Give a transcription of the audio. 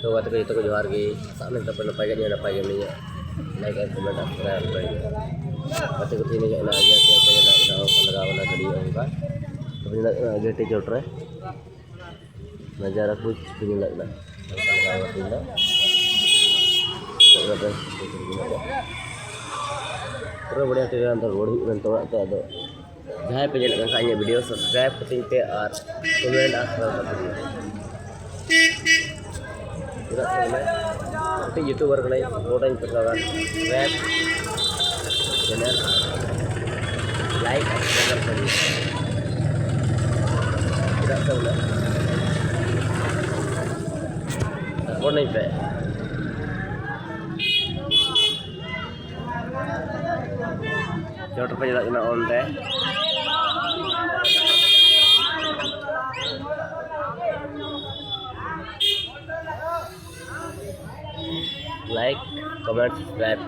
तो बात को जतो को जोहार गे सामने तप नपाय गे नपाय गे नहीं लाइक एंड कमेंट सब्सक्राइब कर बात को तीन ना आगे से पे ना लगा वाला घड़ी होगा तो ना गेटे चोट रे नजारा कुछ भी नहीं लगना लगा वाला पूरा बढ़िया तेरे अंदर रोड ही तो अदो जहाँ पे जल का वीडियो सब्सक्राइब करते पे और कमेंट करते यूट्यूबर फोटो पकड़ा सब्सक्राइब चैनल लाइक सपोर्ट नहीं पे चोट पे चलना on they like comment subscribe